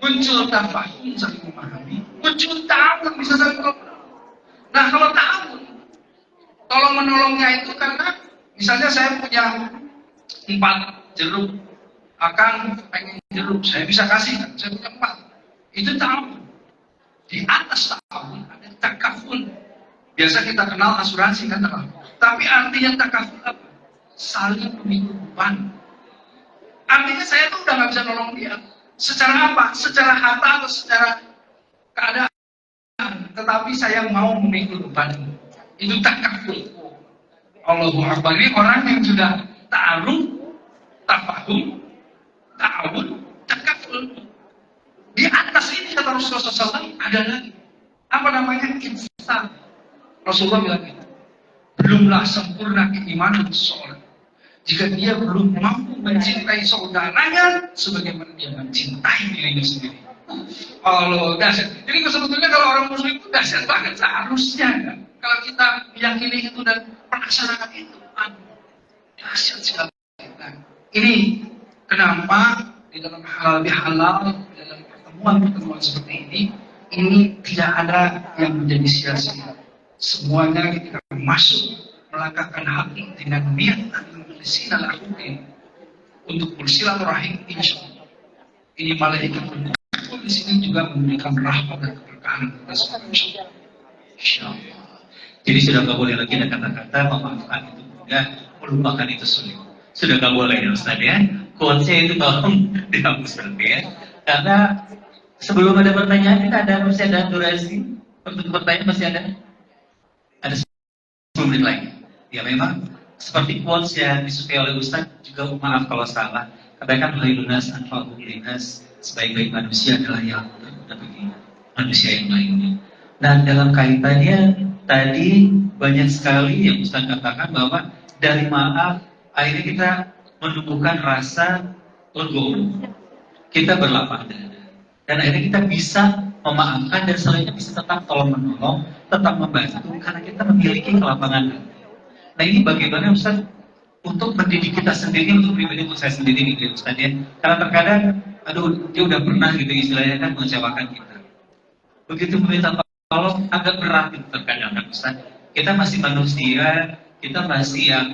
muncul tafahum saling memahami, muncul tahun bisa saling tolong. Nah kalau ta'awun, tolong menolongnya itu karena misalnya saya punya 4 jeruk, akan pengen jeruk, saya bisa kasih kan, saya punya 4. Itu ta'awun. Di atas ta'awun ada takaful. Biasa kita kenal asuransi kan, tapi artinya takaful apa? Saling memikul beban. Artinya saya tuh udah nggak bisa nolong dia. Secara apa? Secara harta atau secara keadaan. Tetapi saya mau memikul beban. Itu takaful. Allahu Akbar. Ini orang yang sudah ta'aruf, tafahum, ta'awun, takaful. Di atas ini kata Rasulullah SAW ada lagi. Apa namanya? Insan. Rasulullah bilang itu. Belumlah sempurna keimanan seseorang jika dia belum mampu mencintai saudaranya sebagaimana dia mencintai dirinya sendiri. Allah dahsyat. Jadi sebetulnya kalau orang muslim itu dahsyat banget seharusnya kan. Kalau kita meyakini itu dan melaksanakan itu, dahsyat sekali. Nah, ini kenapa di dalam halal bihalal, di dalam pertemuan seperti ini tidak ada yang menjadi sia-sia. Semuanya ketika masuk melangkahkan hati dengan niat dan silaturahim untuk bersilaturahim, insya Allah ini malaikat berkumpul di sini juga memberikan rahmat dan keberkahan. memaafkan kita semua. Insya Allah. Jadi sudah nggak boleh lagi ada kata-kata memaafkan itu mudah, melupakan itu sulit. Sudah nggak boleh ya Ustaz ya. Quotes-nya itu tolong dihapus berarti ya. Karena sebelum ada pertanyaan kita masih ada durasi. Untuk pertanyaan masih ada? Ada 10 menit lagi. Ya memang seperti quotes yang disukai oleh Ustaz juga maaf kalau salah. Katakan khairunas anfa'uhum linnas, sebaik-baik manusia adalah yang berguna bagi manusia yang lainnya. Nah, dalam kaitannya tadi banyak sekali yang Ustaz katakan bahwa dari maaf akhirnya kita menumbuhkan rasa legowo. Kita berlapang dada. Dan akhirnya kita bisa memaafkan dan selanjutnya bisa tetap tolong menolong, tetap membantu karena kita memiliki kelapangan hati. Nah, ini bagaimana Ustaz untuk mendidik kita sendiri, untuk pribadi untuk saya sendiri gitu Ustaz ya. Karena terkadang aduh dia udah pernah gitu istilahnya kan mengecewakan kita. Begitu meminta tolong agak berat itu terkadang kan Ustaz. Kita masih manusia, kita masih yang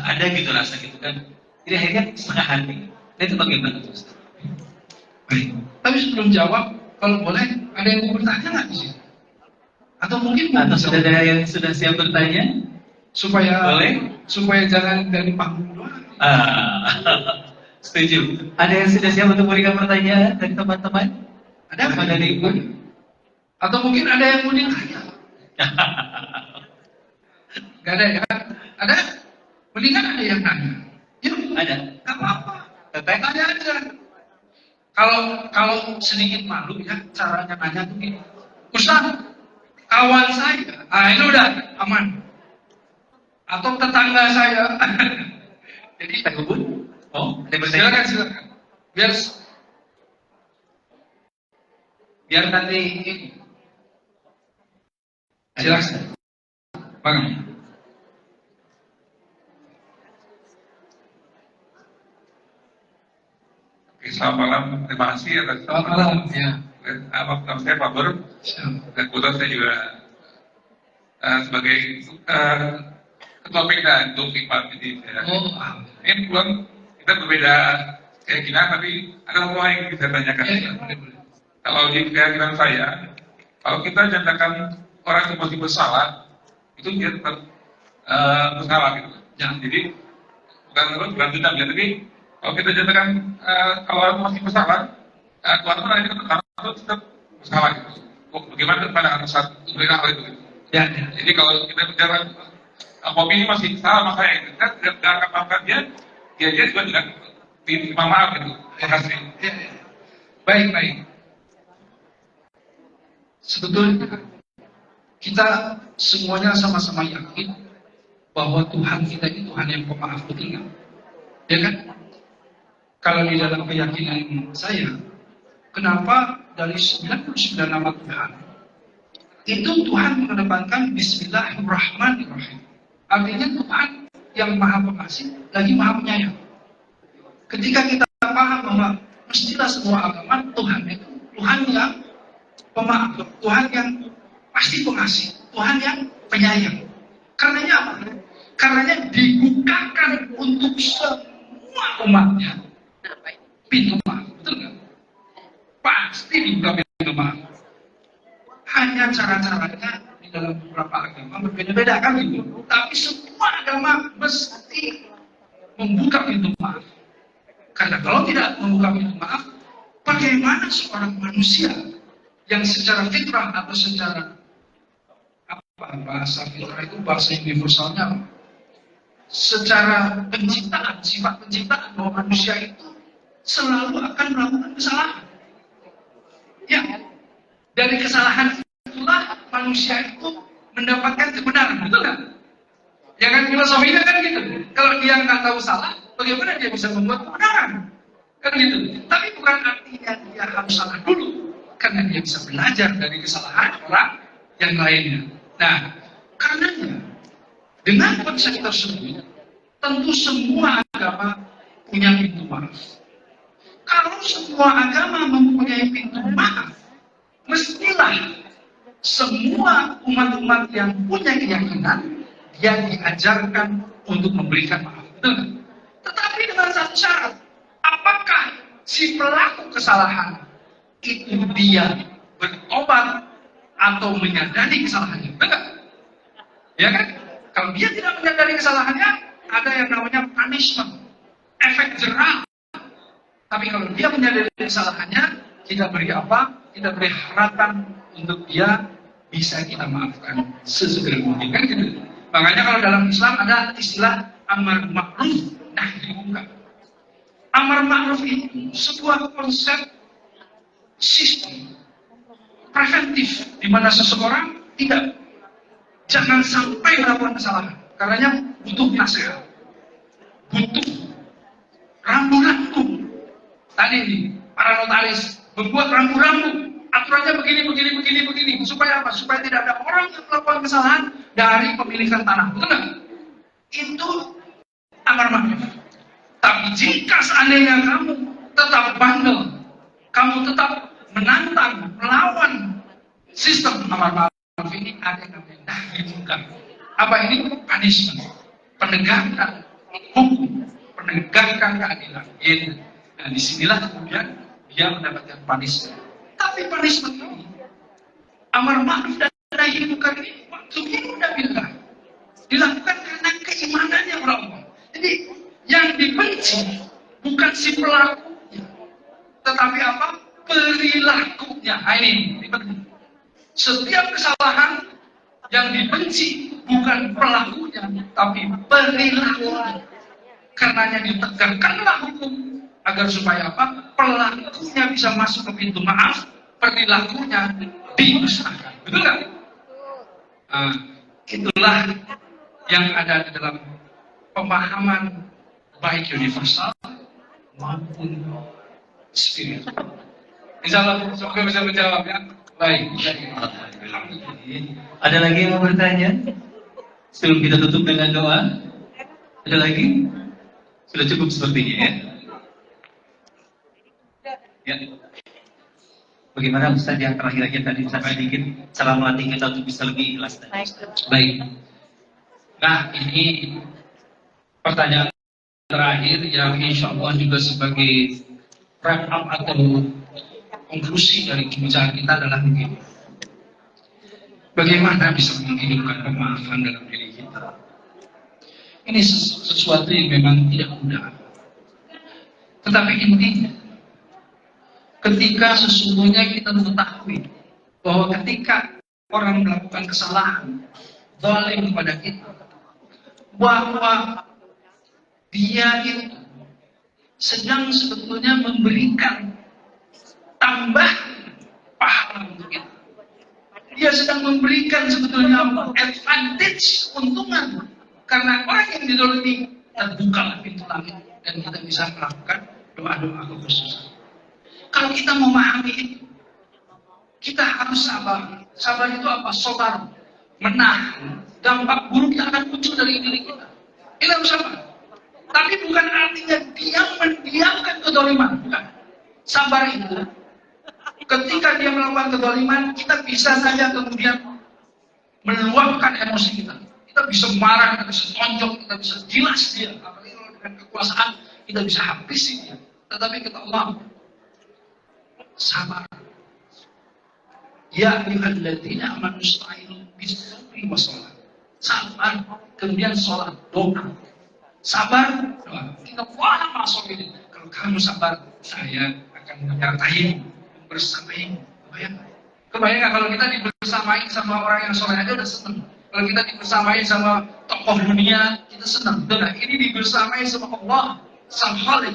ada gitu rasa gitu kan. Jadi akhirnya setengah hati. Nah, itu bagaimana Ustaz? Baik. Tapi sebelum jawab, kalau boleh ada yang mau bertanya nggak di sini? Atau mungkin Atau sudah ada yang sudah siap bertanya? supaya Boleh? supaya jangan dari panggung doang. Setuju. Ada yang sudah siap untuk memberikan pertanyaan dari teman-teman? Ada Apa dari Ibu? Atau mungkin ada yang mau ditanya? Gak ada ya? Ada? Mendingan ada yang nanya. Yuk, Ada. gak apa-apa. Teteh? Tanya aja. Kalau sedikit malu ya, caranya nanya tuh gini. Ustaz, kawan saya, ini udah aman. Atau tetangga saya. Jadi, Teh Ubun? Oh, ada yang bertanya? silakan. Biar nanti ini. Silakan. Bang. Oke, selamat malam. Terima kasih atas Selamat malam. Ya. Nama saya Pak Bur. Dan kebetulan saya juga sebagai ketua PK untuk FIPA. Jadi ini kebetulan kita berbeda keyakinan, tapi ada hal yang bisa tanyakan. Boleh. Kalau di keyakinan saya, kalau kita nyatakan orang yang masih bersalah, itu dia tetap bersalah gitu. Jadi bukan dendam ya, tapi kalau kita nyatakan kalau orang masih bersalah, Tuhan pun akhirnya tetap bersalah gitu. Bagaimana pandangan saat memberikan hal itu? Ya. Jadi kalau kita bicara Bobby ini masih salah sama saya, kita tidak akan maafkan dia juga tidak terima maaf gitu. Terima kasih. Ya. Baik. Sebetulnya kita semuanya sama-sama yakin bahwa Tuhan kita ini Tuhan yang pemaaf, betul nggak? Ya kan? Kalau di dalam keyakinan saya, kenapa dari 99 nama Tuhan itu Tuhan mengedepankan Bismillahirrahmanirrahim. Artinya Tuhan yang maha pengasih lagi maha penyayang. Ketika kita paham bahwa mestilah semua agama Tuhan itu Tuhan yang pemaaf, Tuhan yang pasti pengasih, Tuhan yang penyayang. Karenanya apa? Karenanya dibukakan untuk semua umatnya pintu maaf, betul nggak? Pasti dibuka pintu maaf. Hanya cara-caranya di dalam beberapa agama berbeda-beda kan gitu. Tapi semua agama mesti membuka pintu maaf. Karena kalau tidak membuka pintu maaf, bagaimana seorang manusia yang secara fitrah atau secara bahasa fitrah itu bahasa universalnya, secara penciptaan, sifat penciptaan bahwa manusia itu selalu akan melakukan kesalahan. Ya, dari kesalahan itulah manusia itu mendapatkan kebenaran, betul kan? Ya kan, filosofinya kan gitu. Kalau dia nggak tahu salah, bagaimana dia bisa membuat kebenaran? Kan gitu. Tapi bukan artinya dia harus salah dulu, karena dia bisa belajar dari kesalahan orang yang lainnya. Nah, karenanya dengan konsep tersebut, tentu semua agama punya pintu maaf. Kalau semua agama mempunyai pintu maaf, mestilah semua umat-umat yang punya keyakinan dia diajarkan untuk memberikan maaf. Betul? Tetapi dengan satu syarat, apakah si pelaku kesalahan itu dia bertobat atau menyadari kesalahannya. Benar? Ya kan? Kalau dia tidak menyadari kesalahannya, ada yang namanya punishment, efek jerah. Tapi kalau dia menyadari kesalahannya, kita beri apa? Kita beri harapan untuk dia bisa kita maafkan sesegera mungkin. Kan gitu. Makanya kalau dalam Islam ada istilah amar ma'ruf nahi munkar. Amar ma'ruf itu sebuah konsep sistem preventif di mana seseorang jangan sampai melakukan kesalahan. Karenanya butuh nasihat, butuh rambu-rambu. Tadi ini para notaris membuat rambu-rambu, aturannya begini, supaya apa? Supaya tidak ada orang yang melakukan kesalahan dari pemilikan tanah. Betul nggak? Itu amar ma'ruf. Tapi jika seandainya kamu tetap bandel, kamu tetap menantang, melawan sistem amar ma'ruf ini, ada yang namanya nahi munkar. Apa ini? Punishment, penegakan hukum, penegakan keadilan. Nah, disinilah kemudian dia mendapatkan punishment. Tapi punishment ini, amar ma'ruf dan nahi munkar ini, maksudnya udah bilang dilakukan karena keimanannya orang. Jadi yang dibenci bukan si pelakunya, tetapi apa? Perilakunya. Ini penting. Setiap kesalahan yang dibenci bukan pelakunya, tapi perilakunya. Karenanya ditegakkanlah hukum agar supaya apa? Pelakunya bisa masuk ke pintu maaf, perilakunya dimusnahkan. Betul nggak? Itulah yang ada di dalam pemahaman baik universal maupun spiritual. Insya Allah semoga bisa menjawab ya. Baik. Ada lagi yang mau bertanya? Sebelum kita tutup dengan doa, ada lagi? Sudah cukup sepertinya ya. Ya. Bagaimana Ustaz yang terakhir aja tadi Ustaz sedikit cara melatih kita untuk bisa lebih ikhlas tadi. Baik. Nah, ini pertanyaan terakhir yang insya Allah juga sebagai wrap up atau konklusi dari pembicaraan kita adalah begini. Bagaimana bisa menghidupkan pemaafan dalam diri kita? Ini sesuatu yang memang tidak mudah. Tetapi intinya, ketika sesungguhnya kita mengetahui bahwa ketika orang melakukan kesalahan, zalim kepada kita, bahwa dia itu sedang sebetulnya memberikan tambahan pahala untuk kita. Dia sedang memberikan sebetulnya advantage, keuntungan. Karena orang yang didolimi terbukalah pintu langit dan kita bisa melakukan doa-doa kekhususan. Kalau kita memahami itu, kita harus sabar. Sabar itu apa? Sabar, menahan dampak buruk yang akan muncul dari diri kita. Kita harus sabar. Tapi bukan artinya mendiamkan kedoliman. Bukan. Sabar itu, ketika dia melakukan kedoliman, kita bisa saja kemudian meluapkan emosi kita. Kita bisa marah, kita bisa tonjok, kita bisa gilas dia. Apalagi kalau dengan kekuasaan, kita bisa habisi dia. Tetapi kata Allah, sabar. Ya ayyuhalladzina amanu ista'inu bis-sabri was-shalah. Sabar, kemudian sholat, doa. Sabar, doa. Kita wah masuk ini. Kalau kamu sabar, saya akan menyertaimu, bersamaimu. Kebayang kalau kita dibersamai sama orang yang soleh aja udah seneng. Kalau kita dibersamai sama tokoh dunia, kita senang. Betul. Ini dibersamai sama Allah, Sang Khalik.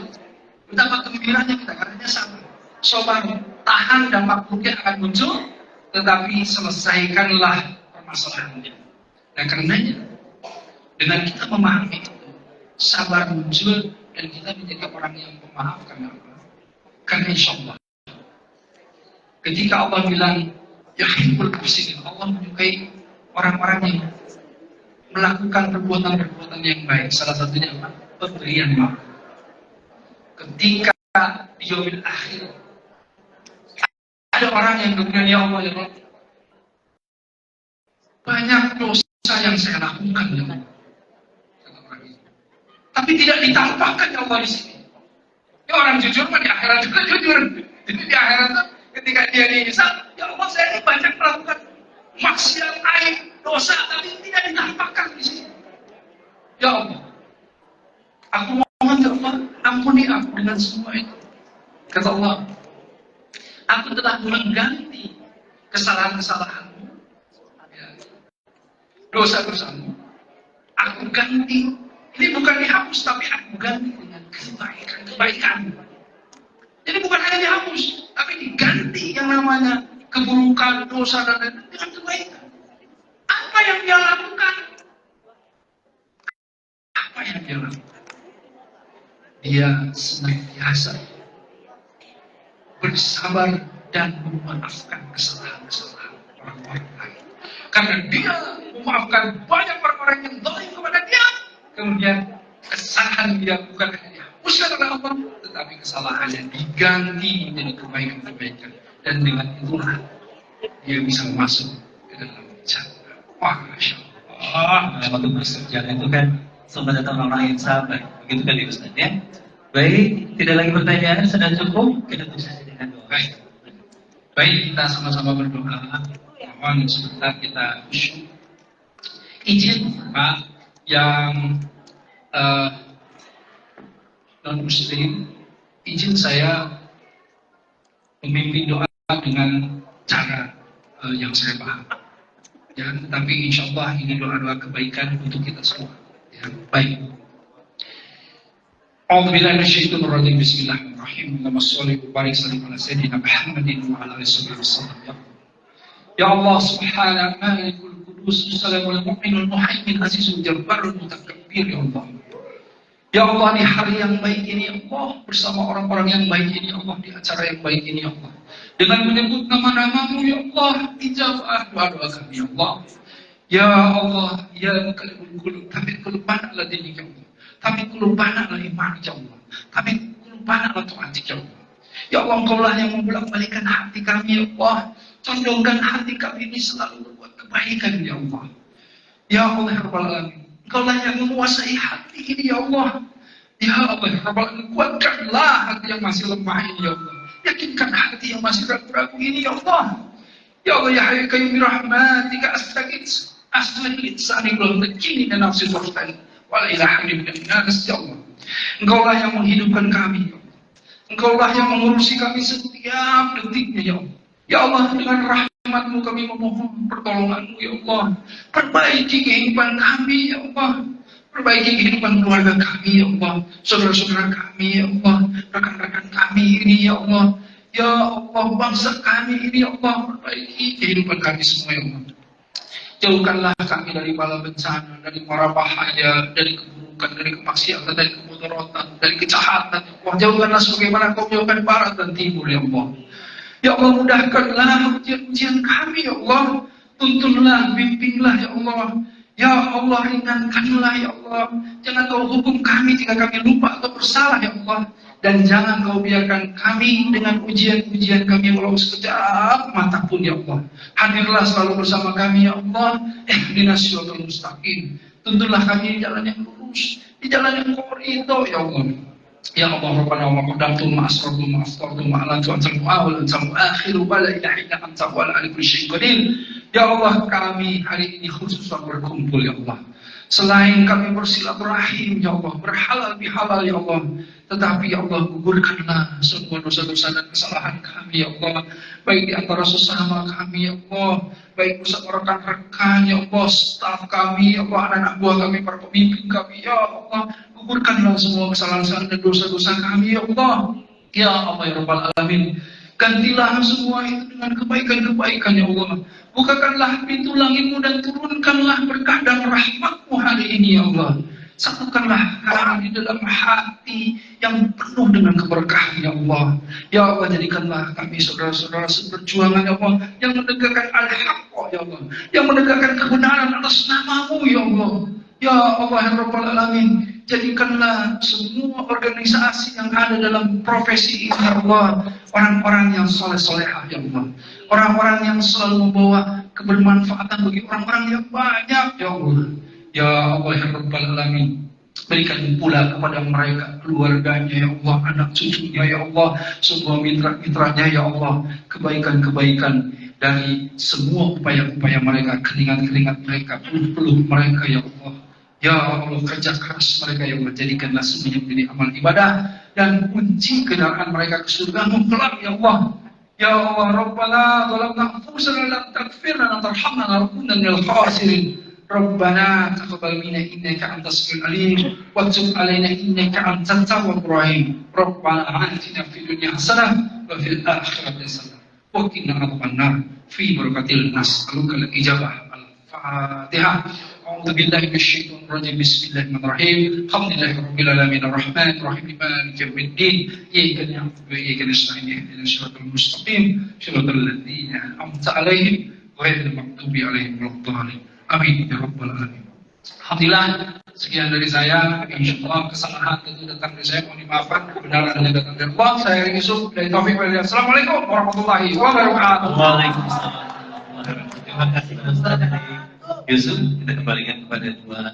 Betapa gembiranya kita, karena sabar. Sabar, tahan dampak buruk yang akan muncul, tetapi selesaikanlah permasalahannya. Nah, karenanya, dengan kita memahami itu, sabar muncul dan kita menjadi orang yang pemaaf. Karena insya Allah, ketika Allah bilang, Yuhibbul muhsinin, Allah menyukai orang-orang yang melakukan perbuatan-perbuatan yang baik. Salah satunya apa? Pemberian maaf. Ketika di yaumil akhir ada orang yang kemudian ya Allah, ya Allah, banyak dosa yang saya lakukan ya Allah. Tapi tidak ditampakkan ya Allah di sini. Ya orang jujur mah di akhirat juga jujur. Jadi di akhirat itu ketika dia dihisab, ya Allah saya ini banyak melakukan Kata Allah, aku telah mengganti kesalahan-kesalahanmu, ya, dosa-dosamu. Aku ganti. Ini bukan dihapus, tapi aku ganti dengan kebaikan-kebaikan. Jadi bukan hanya dihapus, tapi diganti yang namanya keburukan, dosa, dan lain-lain dengan kebaikan. Apa yang dia lakukan? Apa yang dia lakukan? Dia senantiasa bersabar dan memaafkan kesalahan-kesalahan orang-orang lain. Karena dia memaafkan banyak orang-orang yang zalim kepada dia. Kemudian kesalahan dia bukan hanya dihapuskan oleh Allah, tetapi kesalahannya diganti menjadi kebaikan-kebaikan. Dan dengan itulah dia bisa masuk ke dalam jannah. Wah, Masya Allah. Waktu masuk jannah itu kan semua datang orang yang sabar. Begitu kali Ustaz ya. Baik, tidak lagi pertanyaan, sudah cukup. Kita tutup saja dengan doa. Baik, kita sama-sama berdoa. Mohon sebentar kita khusyuk. Izin Pak yang non-muslim, izin saya memimpin doa dengan cara yang saya paham. Ya, tetapi insya Allah ini doa-doa kebaikan untuk kita semua. Ya, baik. A'udzubillahi minasyaitonir rajim. Bismillahirrahmanirrahim. Allahumma shalli wa barik ala sayyidina Muhammadin wa ala alihi wasallam. Ya Allah subhanahu malikul qudus salamul mu'minul muhaimin azizul jabbarul mutakabbir. Ya Allah, ya Allah, di hari yang baik ini ya Allah, bersama orang-orang yang baik ini ya Allah, di acara yang baik ini ya Allah, dengan menyebut nama-nama-Mu ya Allah, ijabah doa-doa kami ya Allah. Ya Allah, ya qalbul qulub, tapi qulubana ala dinik ya Allah, tapi qulubana ala iman ya Allah, tapi qulubana ala ta'atik ya Allah. Ya Allah, Engkaulah yang membolak-balikan hati kami ya Allah. Condongkan hati kami ini selalu berbuat kebaikan ya Allah. Ya Allah ya Rabbal Alamin, Engkaulah yang menguasai hati ini ya Allah. Ya Allah ya Rabbal Alamin, kuatkanlah hati yang masih lemah ini ya Allah. Yakinkan hati yang masih ragu-ragu ini ya Allah. Ya Allah ya Hayyu Qayyum bi rahmatika astaghits sani belum tajini dan nafsi waftan wala ilaha illa nas ya Allah. Engkaulah yang menghidupkan kami ya Allah. Engkaulah yang mengurusi kami setiap detiknya ya Allah. Ya Allah, dengan rahmat-Mu kami memohon pertolongan-Mu ya Allah. Perbaiki kehidupan kami ya Allah. Perbaiki kehidupan keluarga kami ya Allah. Saudara-saudara kami ya Allah. Rekan-rekan kami ini ya Allah. Ya Allah, bangsa kami ini ya Allah. Perbaiki kehidupan kami semua ya Allah. Jauhkanlah kami dari bala bencana, dari mara bahaya, dari keburukan, dari kemaksiatan, dari kemudaratan, dari kejahatan ya Allah. Jauhkanlah sebagaimana Kau jauhkan barat dan timur ya Allah. Ya Allah, mudahkanlah ujian-ujian kami ya Allah. Tuntunlah, bimbinglah ya Allah. Ya Allah, ringankanlah ya Allah. Jangan Kau hukum kami jika kami lupa atau bersalah ya Allah. Dan jangan Kau biarkan kami dengan ujian-ujian kami walau sekejap mata pun ya Allah. Hadirlah selalu bersama kami ya Allah. Ihdinas siratal mustaqim. Tuntunlah kami di jalan yang lurus, di jalan yang Kau ridho ya Allah. Ya Allah, Rabbana wa qadamtu ma asrartu ma aftartu ma alantu antal mu'awwal antal mu'akhiru wa la ilaha illa anta wa la ala kulli syai'in qadir. Ya Allah, kami hari ini khusus berkumpul ya Allah. Selain kami bersilaturahim ya Allah, berhalal bihalal ya Allah, tetapi ya Allah, gugurkanlah semua dosa-dosa dan kesalahan kami ya Allah, baik di antara sesama kami ya Allah, baik bersama rekan-rekan ya Allah, staf kami ya Allah, anak-anak buah kami, para pemimpin kami ya Allah. Gugurkanlah semua kesalahan dan dosa-dosa kami ya Allah. Ya Allah ya Rabbal Alamin, gantilah semua itu dengan kebaikan-kebaikan ya Allah. Bukakanlah pintu langit-Mu dan turunkanlah berkah dan rahmat-Mu hari ini ya Allah. Satukanlah kami di dalam hati yang penuh dengan keberkahan ya Allah. Ya Allah, jadikanlah kami saudara-saudara seperjuangan ya Allah, yang menegakkan al-haqq ya Allah, yang menegakkan kebenaran atas nama-Mu ya Allah. Ya Allah ya Rabbal Alamin, jadikanlah semua organisasi yang ada dalam profesi ini ya Allah, orang-orang yang soleh-solehah ya Allah, orang-orang yang selalu membawa kebermanfaatan bagi orang-orang yang banyak ya Allah. Ya Allah ya Rabbal Alamin, berikan pula kepada mereka keluarganya ya Allah, anak cucunya ya Allah, semua mitra-mitranya ya Allah, kebaikan-kebaikan dari semua upaya-upaya mereka, keringat-keringat mereka, peluh-peluh mereka ya Allah. Ya Allah, kerja keras mereka yang menjadikanlah semuanya menjadi amal ibadah dan kunci kendaraan mereka ke surga kelak ya Allah. Ya Allah, Rabbana zalamna anfusana lam taghfir lana tarhamna lanakunanna minal khasirin. Rabbana taqabbal minna innaka antas samiul alim wa tub alaina innaka antat tawwabur rahim. Rabbana atina fid dunya hasanah wa fil akhirati hasanah wa qina adzabannar. Fi barakatil nas'aluka al-ijabah. Al-Fatihah. A'udzu billahi minasyaitonir rajim. Bismillahirrahmanirrahim. Alhamdulillahi rabbil alamin arrahmanir rahim maliki yaumiddin. Iyyaka na'budu wa iyyaka nasta'in ihdinas siratal mustaqim siratal ladzina an'amta 'alaihim ghairil maghdubi 'alaihim waladdallin. Amin ya rabbal alamin. Alhamdulillah, sekian dari saya. Insyaallah kesalahan tentu datang dari saya, mohon dimaafkan. Kebenaran yang datang dari Allah. Saya Yusuf dari Taufik Walhidayah. Assalamualaikum warahmatullahi wabarakatuh. Waalaikumsalam warahmatullahi wabarakatuh. Terima kasih Ustaz Yusuf. Kita kembalikan kepada dua